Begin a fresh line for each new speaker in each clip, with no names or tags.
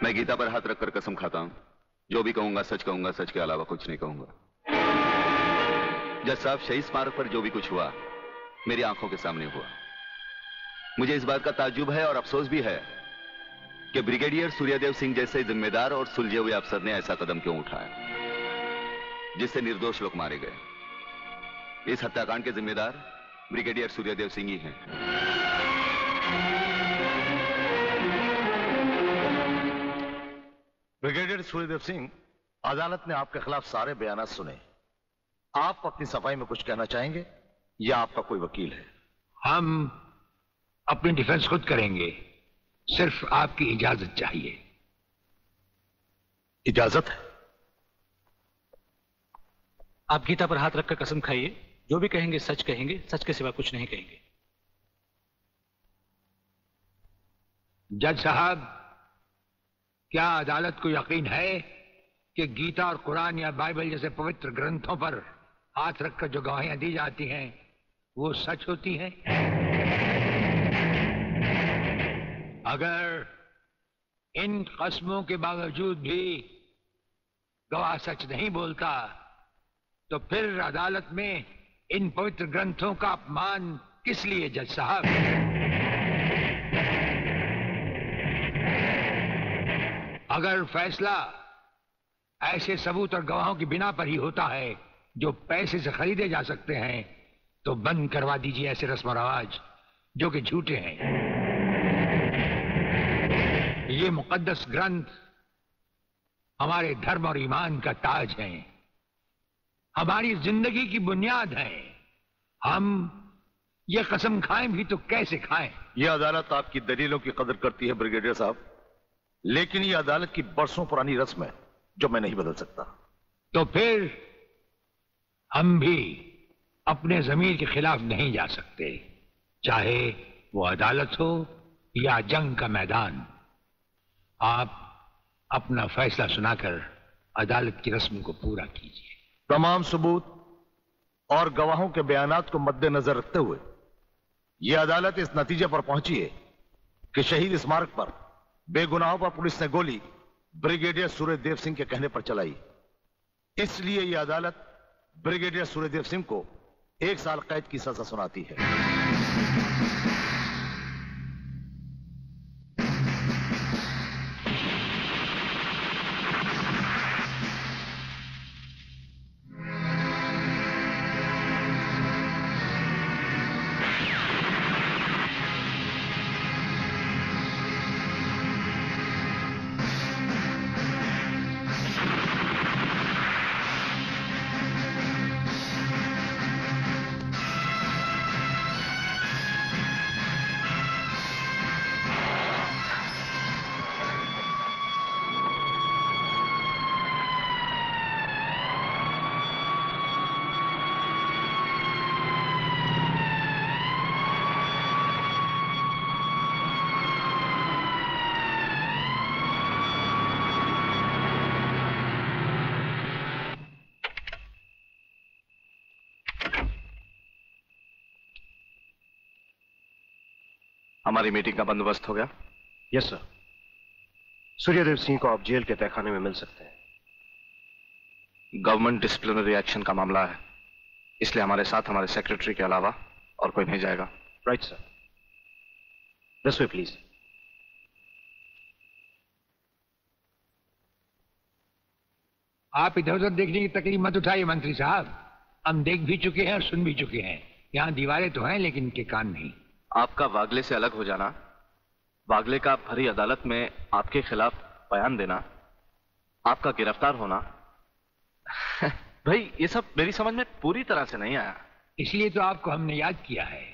मैं गीता पर हाथ रखकर कसम खाता हूं, जो भी कहूंगा, सच के अलावा कुछ नहीं कहूंगा। जज साहब, शहीद स्मारक पर जो भी कुछ हुआ मेरी आंखों के सामने हुआ। मुझे इस बात का ताज्जुब है और अफसोस भी है कि ब्रिगेडियर सूर्यदेव सिंह जैसे जिम्मेदार और सुलझे हुए अफसर ने ऐसा कदम क्यों उठाया जिससे निर्दोष लोग मारे गए। इस हत्याकांड के जिम्मेदार ब्रिगेडियर सूर्यदेव सिंह ही हैं।
ब्रिगेडियर सूर्यदेव सिंह, अदालत ने आपके खिलाफ सारे बयान सुने। आप अपनी सफाई में कुछ कहना चाहेंगे या आपका कोई वकील है?
हम अपनी डिफेंस खुद करेंगे, सिर्फ आपकी इजाजत चाहिए।
इजाजत है?
आप गीता पर हाथ रखकर कसम खाइए, जो भी कहेंगे, सच के सिवा कुछ नहीं कहेंगे।
जज साहब, क्या अदालत को यकीन है कि गीता और कुरान या बाइबल जैसे पवित्र ग्रंथों पर हाथ रखकर जो गवाहियां दी जाती हैं वो सच होती हैं? अगर इन कस्मों के बावजूद भी गवाह सच नहीं बोलता तो फिर अदालत में इन पवित्र ग्रंथों का अपमान किस लिए जज साहब? अगर फैसला ऐसे सबूत और गवाहों की बिना पर ही होता है जो पैसे से खरीदे जा सकते हैं, तो बंद करवा दीजिए ऐसे रस्म और रवाज जो कि झूठे हैं। ये मुकद्दस ग्रंथ हमारे धर्म और ईमान का ताज है, हमारी जिंदगी की बुनियाद है। हम ये कसम खाएं भी तो कैसे खाएं?
यह अदालत आपकी दलीलों की कदर करती है ब्रिगेडियर साहब, लेकिन यह अदालत की बरसों पुरानी रस्म है जो मैं नहीं बदल सकता।
तो फिर हम भी अपने जमीर के खिलाफ नहीं जा सकते, चाहे वो अदालत हो या जंग का मैदान। आप अपना फैसला सुनाकर अदालत की रस्म को पूरा कीजिए।
तमाम सबूत और गवाहों के बयानात को मद्देनजर रखते हुए यह अदालत इस नतीजे पर पहुंची है कि शहीद स्मारक पर बेगुनाहों पर पुलिस ने गोली ब्रिगेडियर सूर्यदेव सिंह के कहने पर चलाई। इसलिए यह अदालत ब्रिगेडियर सूर्यदेव सिंह को 1 साल कैद की सजा सुनाती है।
हमारी मीटिंग का बंदोबस्त हो गया?
Yes sir. सूर्यदेव सिंह को आप जेल के तहखाने में मिल सकते हैं।
गवर्नमेंट डिसिप्लिनरी एक्शन का मामला है, इसलिए हमारे साथ हमारे सेक्रेटरी के अलावा और कोई नहीं जाएगा।
Right sir. This way please.
आप इधर उधर देखने की तकलीफ मत उठाइए मंत्री साहब, हम देख भी चुके हैं और सुन भी चुके हैं। यहाँ दीवारें तो हैं लेकिन इनके कान नहीं।
आपका वागले से अलग हो जाना, वागले का भरी अदालत में आपके खिलाफ बयान देना, आपका गिरफ्तार होना भाई ये सब मेरी समझ में पूरी तरह से नहीं आया।
इसलिए तो आपको हमने याद किया है,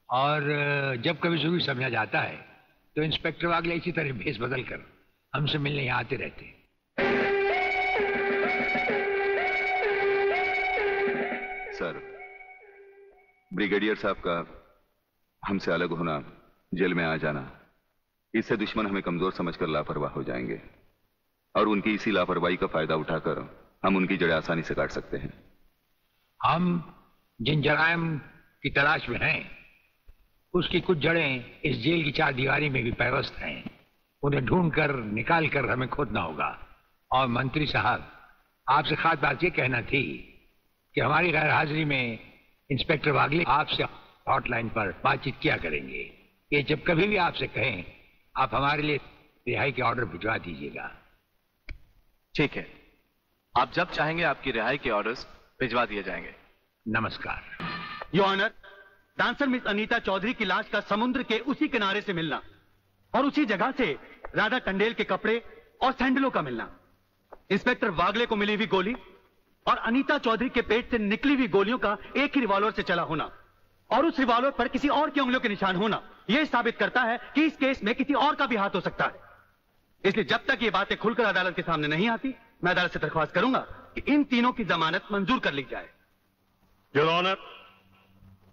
और जब कभी जरूरी समझा जाता है तो इंस्पेक्टर वागले इसी तरह भेस बदल कर हमसे मिलने यहाँ आते रहते।
सर, ब्रिगेडियर साहब का हमसे अलग होना, जेल में आ जाना, इससे दुश्मन हमें कमजोर समझकर लापरवाह हो जाएंगे और उनकी इसी लापरवाही का फायदा उठाकर हम उनकी जड़ें आसानी से काट सकते हैं।
हम जिन जराइम की तलाश में हैं उसकी कुछ जड़ें इस जेल की 4 दीवारी में भी पैवस्त हैं। उन्हें ढूंढकर निकाल कर हमें खोदना होगा। और मंत्री साहब, आपसे खास बात ये कहना थी कि हमारी गैर हाजिरी में इंस्पेक्टर वागले आपसे हॉटलाइन पर बातचीत किया करेंगे। ये जब कभी भी आपसे कहें, आप हमारे लिए रिहाई के ऑर्डर भिजवा दीजिएगा।
ठीक है, आप जब चाहेंगे आपकी रिहाई के ऑर्डर्स भिजवा दिए जाएंगे।
नमस्कार।
Your honour, dancer miss Anita Chaudhary की लाश का समुद्र के उसी किनारे से मिलना और उसी जगह से राधा टंडेल के कपड़े और सैंडलों का मिलना, इंस्पेक्टर वागले को मिली हुई गोली और अनीता चौधरी के पेट से निकली हुई गोलियों का एक ही रिवॉल्वर से चला होना और उस रिवॉल्वर पर किसी और की उंगलियों के निशान होना, यह साबित करता है कि इस केस में किसी और का भी हाथ हो सकता है। इसलिए जब तक ये बातें खुलकर अदालत के सामने नहीं आती, मैं अदालत से दरख्वास्त करूंगा कि इन तीनों की जमानत मंजूर कर ली जाए।
योर ऑनर,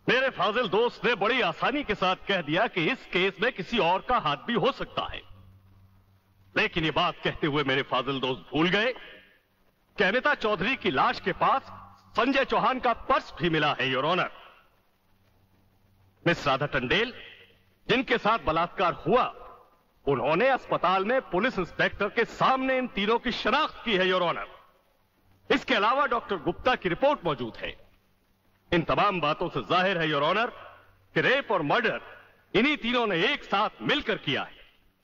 मेरे फाजिल दोस्त ने बड़ी आसानी के साथ कह दिया कि इस केस में किसी और का हाथ भी हो सकता है, लेकिन ये बात कहते हुए मेरे फाजिल दोस्त भूल गए कि अनीता चौधरी की लाश के पास संजय चौहान का पर्स भी मिला है। Your honour, miss Radha Tandel जिनके साथ बलात्कार हुआ, उन्होंने अस्पताल में पुलिस इंस्पेक्टर के सामने इन तीनों की शनाख्त की है। योर ऑनर, इसके अलावा डॉक्टर गुप्ता की रिपोर्ट मौजूद है। इन तमाम बातों से जाहिर है योर ऑनर कि रेप और मर्डर इन्हीं तीनों ने एक साथ मिलकर किया है।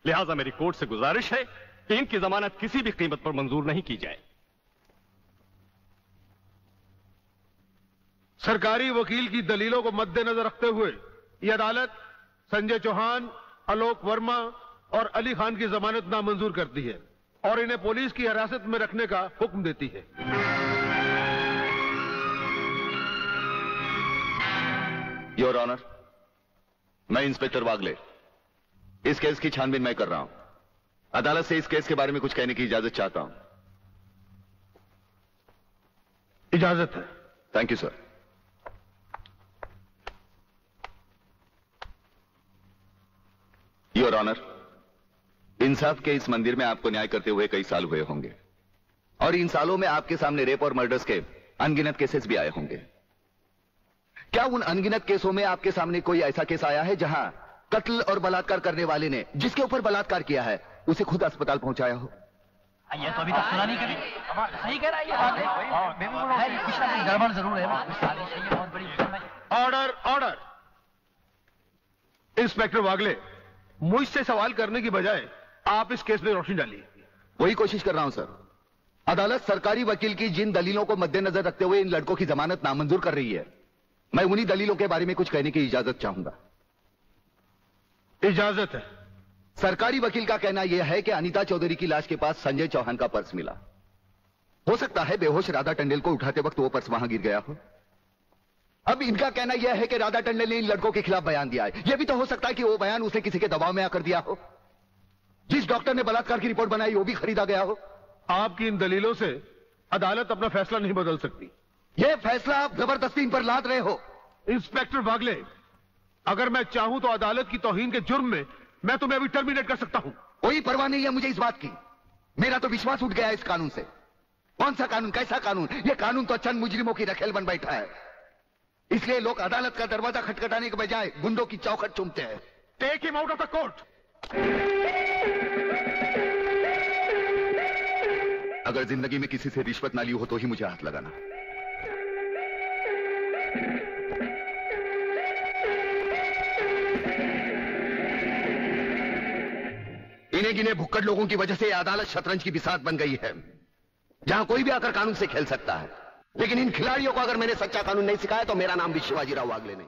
लिहाजा मेरी कोर्ट से गुजारिश है कि इनकी जमानत किसी भी कीमत पर मंजूर नहीं की जाए।
सरकारी वकील की दलीलों को मद्देनजर रखते हुए यह अदालत संजय चौहान, आलोक वर्मा और अली खान की जमानत नामंजूर करती है और इन्हें पुलिस की हिरासत में रखने का हुक्म देती है।
योर ऑनर, मैं इंस्पेक्टर वागले इस केस की छानबीन मैं कर रहा हूं। अदालत से इस केस के बारे में कुछ कहने की इजाजत चाहता हूं।
इजाजत है।
Thank you sir. Your honour, इंसाफ के इस मंदिर में आपको न्याय करते हुए कई साल हुए होंगे और इन सालों में आपके सामने रेप और मर्डर्स के अनगिनत केसेस भी आए होंगे। क्या उन अनगिनत केसों में आपके सामने कोई ऐसा केस आया है जहां कत्ल और बलात्कार करने वाले ने जिसके ऊपर बलात्कार किया है उसे खुद अस्पताल पहुंचाया हो?
ये तो अभी तक सुना नहीं कभी। सही कह रहा है ये कुछ ना कुछ गड़बड़ जरूर है। बहुत बड़ी
ऑर्डर, ऑर्डर। इंस्पेक्टर वागले, मुझसे सवाल करने की बजाय आप इस केस में रोशनी डालिए।
वही कोशिश कर रहा हूं सर। अदालत सरकारी वकील की जिन दलीलों को मद्देनजर रखते हुए इन लड़कों की जमानत नामंजूर कर रही है, मैं उन्हीं दलीलों के बारे में कुछ कहने की इजाजत चाहूंगा।
इजाजत है।
सरकारी वकील का कहना यह है कि अनीता चौधरी की लाश के पास संजय चौहान का पर्स मिला। हो सकता है बेहोश राधा टंडेल को उठाते वक्त वो पर्स वहां गिर गया हो। अब इनका कहना यह है कि राधा टंडेल ने इन लड़कों के खिलाफ बयान दिया है। यह भी तो हो सकता है कि वो बयान उसे किसी के दबाव में आकर दिया हो। जिस डॉक्टर ने बलात्कार की रिपोर्ट बनाई वो भी खरीदा गया हो।
आपकी इन दलीलों से अदालत अपना फैसला नहीं बदल सकती।
यह फैसला आप जबरदस्ती इन पर लाद रहे हो।
इंस्पेक्टर वागले, अगर मैं चाहूं तो अदालत की तौहीन के जुर्म में मैं तुम्हें अभी टर्मिनेट कर सकता हूं।
कोई परवाह नहीं है मुझे इस बात की। मेरा तो विश्वास उठ गया इस कानून से। कौन सा कानून, कैसा कानून? यह कानून तो चंद मुजरिमों की रखेल बन बैठा है। इसलिए लोग अदालत का दरवाजा खटखटाने के बजाय गुंडों की चौखट चूमते हैं।
Take him out of the court.
अगर जिंदगी में किसी से रिश्वत ना ली हो तो ही मुझे हाथ लगाना। इन्हें गिने भुक्कड़ लोगों की वजह से अदालत शतरंज की बिसात बन गई है, जहां कोई भी आकर कानून से खेल सकता है। लेकिन इन खिलाड़ियों को अगर मैंने सच्चा कानून नहीं सिखाया तो मेरा नाम भी शिवाजीराव वागले नहीं।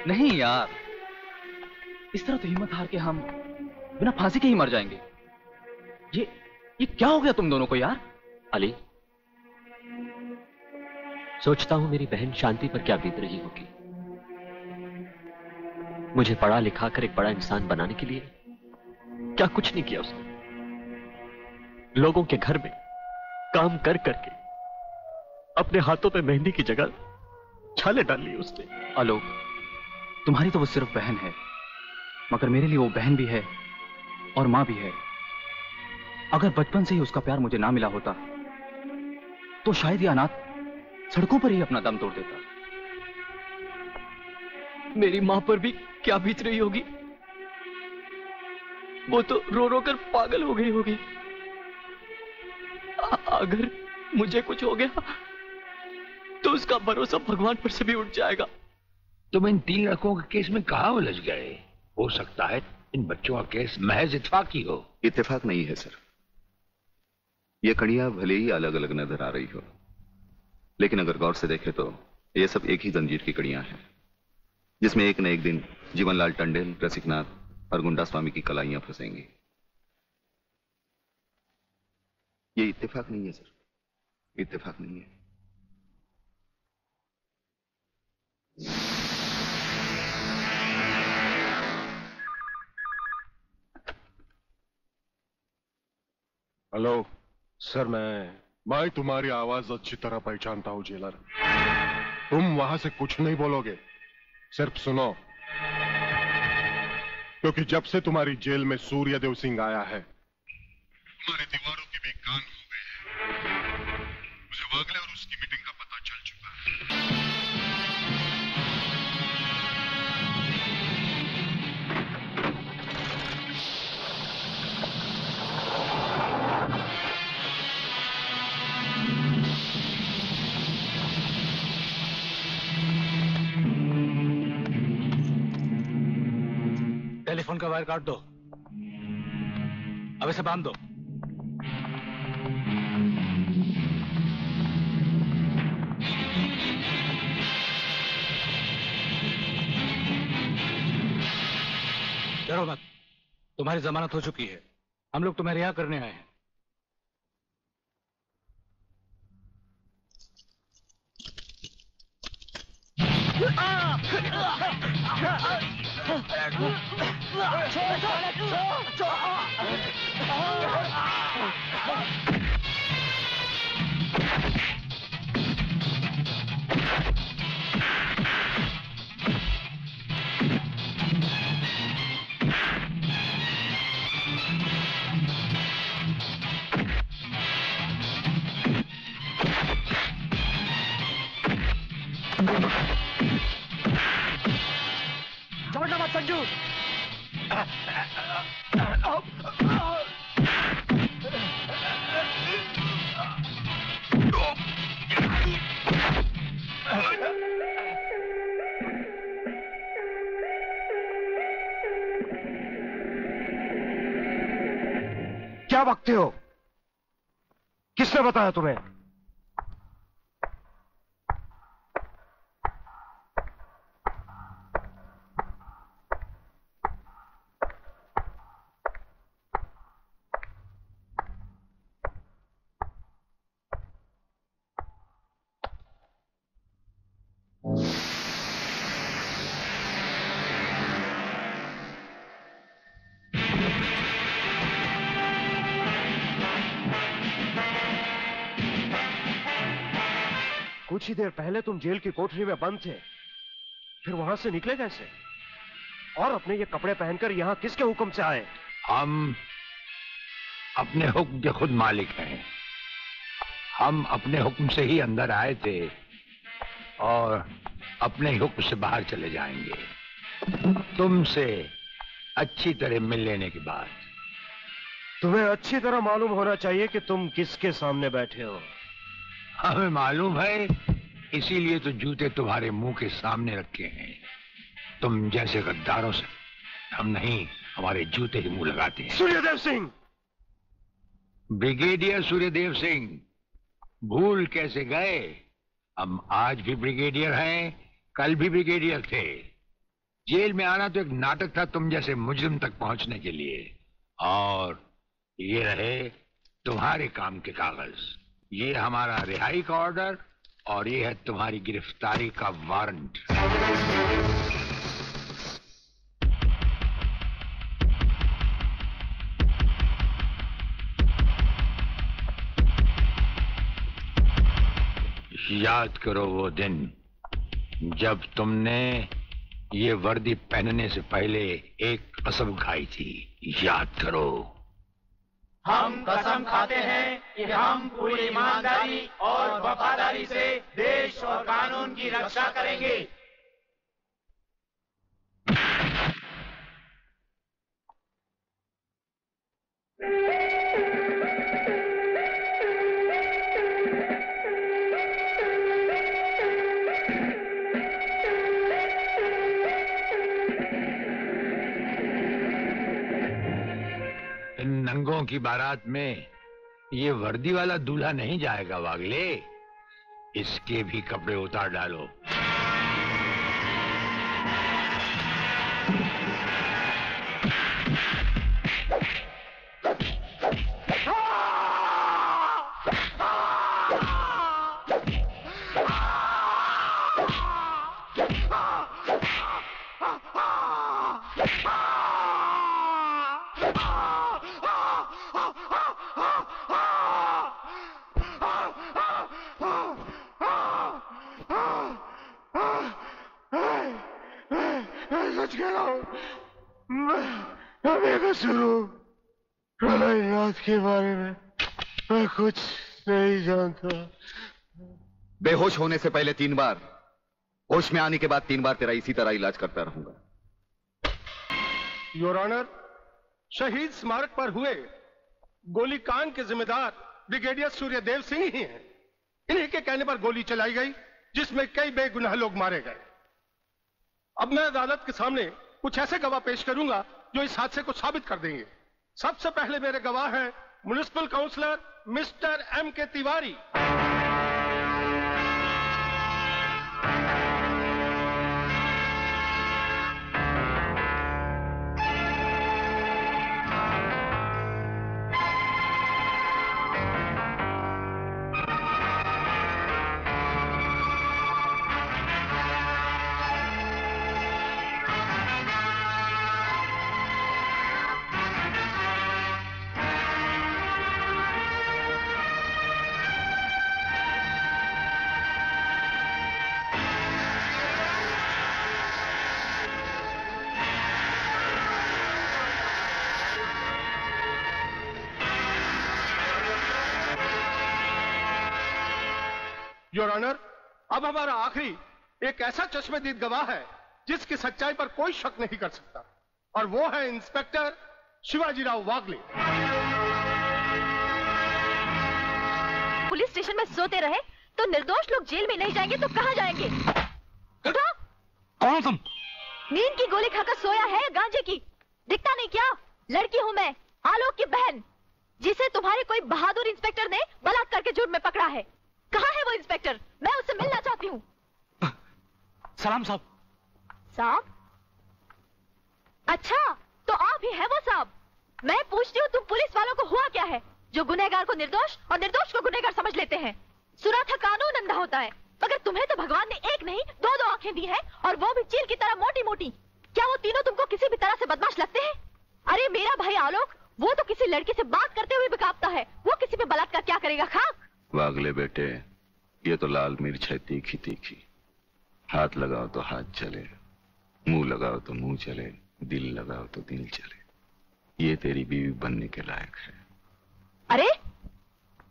नहीं यार, इस तरह तो हिम्मत हार के हम बिना फांसी के ही मर जाएंगे। ये क्या हो गया तुम दोनों को यार?
अली, सोचता हूं मेरी बहन शांति पर क्या बीत रही होगी। मुझे पढ़ा लिखा कर एक बड़ा इंसान बनाने के लिए क्या कुछ नहीं किया उसने। लोगों के घर में काम कर करके अपने हाथों पे मेहंदी की जगह छाले डाल ली उसने।
आलोक, तुम्हारी तो वो सिर्फ बहन है, मगर मेरे लिए वो बहन भी है और मां भी है। अगर बचपन से ही उसका प्यार मुझे ना मिला होता तो शायद ये अनाथ सड़कों पर ही अपना दम तोड़ देता।
मेरी मां पर भी क्या बीत रही होगी। वो तो रो रो कर पागल हो गई होगी। अगर मुझे कुछ हो गया तो उसका भरोसा भगवान पर से भी उठ जाएगा।
तुम इन 3 लड़कों के केस में कहां उलझ गए? हो सकता है इन बच्चों का केस महज इत्तेफाकी हो।
इत्तेफाक नहीं है सर। ये कड़ियां भले ही अलग अलग नजर आ रही हो, लेकिन अगर गौर से देखें तो ये सब एक ही जंजीर की कड़ियां हैं, जिसमें एक न एक दिन जीवनलाल टंडेल, रसिकनाथ और गुंडा स्वामी की कलाइयां फंसेंगी। ये इत्तेफाक नहीं है सर, इत्तेफाक नहीं है।
हेलो सर, मैं तुम्हारी आवाज अच्छी तरह पहचानता हूं जेलर। तुम वहां से कुछ नहीं बोलोगे, सिर्फ सुनो, क्योंकि जब से तुम्हारी जेल में सूर्यदेव सिंह आया है, तुम्हारी दीवारों के भी कान हो गए हैं। मुझे वागले और उसकी मीटिंग का पता चल चुका है।
टेलीफोन का वायर काट दो, अब इसे बांध दो। डरो मत, तुम्हारी जमानत हो चुकी है। हम लोग तुम्हें रिहा करने आए हैं।
समझना मत संजू।
क्या बकते हो? किसने बताया तुम्हें? कुछ ही देर पहले तुम जेल की कोठरी में बंद थे, फिर वहां से निकले कैसे? और अपने ये कपड़े पहनकर यहां किसके हुक्म से आए?
हम अपने हुक्म के खुद मालिक हैं। हम अपने हुक्म से ही अंदर आए थे और अपने ही हुक्म से बाहर चले जाएंगे। तुमसे अच्छी तरह मिल लेने के बाद।
तुम्हें अच्छी तरह मालूम होना चाहिए कि तुम किसके सामने बैठे हो।
हमें मालूम है, इसीलिए तो जूते तुम्हारे मुंह के सामने रखे हैं। तुम जैसे गद्दारों से हम नहीं, हमारे जूते ही मुंह लगाते हैं।
सूर्यदेव सिंह!
ब्रिगेडियर सूर्यदेव सिंह, भूल कैसे गए? हम आज भी ब्रिगेडियर हैं, कल भी ब्रिगेडियर थे। जेल में आना तो एक नाटक था तुम जैसे मुजरिम तक पहुंचने के लिए। और ये रहे तुम्हारे काम के कागज। ये हमारा रिहाई का ऑर्डर और ये है तुम्हारी गिरफ्तारी का वारंट। याद करो वो दिन जब तुमने ये वर्दी पहनने से पहले एक कसम खाई थी। याद करो।
हम कसम खाते हैं कि हम पूरी ईमानदारी और वफादारी से देश और कानून की रक्षा करेंगे।
इन नंगों की बारात में ये वर्दी वाला दूल्हा नहीं जाएगा वागले, इसके भी कपड़े उतार डालो।
के बारे में मैं कुछ नहीं जानता।
बेहोश होने से पहले 3 बार, होश में आने के बाद 3 बार तेरा इसी तरह इलाज करता रहूंगा।
योर ऑनर, शहीद स्मारक पर हुए गोलीकांड के जिम्मेदार ब्रिगेडियर सूर्यदेव सिंह ही हैं। इन्हीं के कहने पर गोली चलाई गई, जिसमें कई बेगुनाह लोग मारे गए। अब मैं अदालत के सामने कुछ ऐसे गवाह पेश करूंगा जो इस हादसे को साबित कर देंगे। सबसे पहले मेरे गवाह हैं municipal councillor mister M.K. Tiwari. Your honour, अब हमारा आखिरी एक ऐसा चश्मदीद गवाह है जिसकी सच्चाई पर कोई शक नहीं कर सकता, और वो है इंस्पेक्टर शिवाजीराव वागले।
पुलिस स्टेशन में सोते रहे तो निर्दोष लोग जेल में नहीं जाएंगे तो कहां जाएंगे? उठो!
कौन तुम?
नींद की गोली खाकर सोया है गांजे की? दिखता नहीं क्या? लड़की हूं मैं, आलोक की बहन, जिसे तुम्हारे कोई बहादुर इंस्पेक्टर ने बलात्कार के जुर्म में पकड़ा है। कहाँ है वो इंस्पेक्टर? मैं उससे मिलना चाहती हूँ।
सलाम साहब।
साहब? अच्छा, तो आप ही है वो साहब। मैं पूछती हूँ, तुम पुलिस वालों को हुआ क्या है जो गुनहगार को निर्दोष और निर्दोष को गुनहगार समझ लेते हैं? सुना था कानून अंधा होता है, मगर तुम्हें तो भगवान ने एक नहीं 2-2 आंखें दी है, और वो भी चील की तरह मोटी मोटी। क्या वो तीनों तुमको किसी भी तरह से बदमाश लगते हैं? अरे मेरा भाई आलोक, वो तो किसी लड़की से बात करते हुए भी कांपता है, वो किसी पे बलात्कार क्या करेगा? खाक।
वागले बेटे, ये तो लाल मिर्च है तीखी तीखी। हाथ लगाओ तो हाथ चले, मुंह लगाओ तो मुंह चले, दिल लगाओ तो दिल चले। ये तेरी बीवी बनने के लायक है।
अरे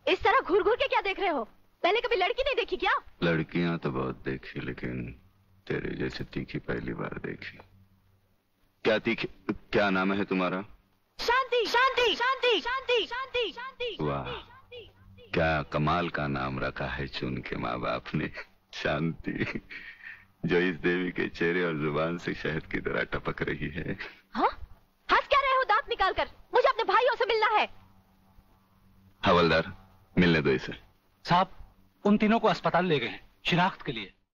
इस तरह घूर घूर के क्या देख रहे हो? पहले कभी लड़की नहीं देखी क्या?
लड़कियां तो बहुत देखी, लेकिन तेरे जैसे तीखी पहली बार देखी। क्या तीखी? क्या नाम है तुम्हारा?
शांति शांति शांति शांति शांति शांति।
वाह, क्या कमाल का नाम रखा है चुन के माँ बाप ने, शांति, जो इस देवी के चेहरे और जुबान से शहद की तरह टपक रही है।
हाँ? हंस क्या रहे हो दांत निकाल कर? मुझे अपने भाइयों से मिलना है।
हवलदार, मिलने दो इसे।
साहब, उन तीनों को अस्पताल ले गए हैं शिनाख्त के लिए।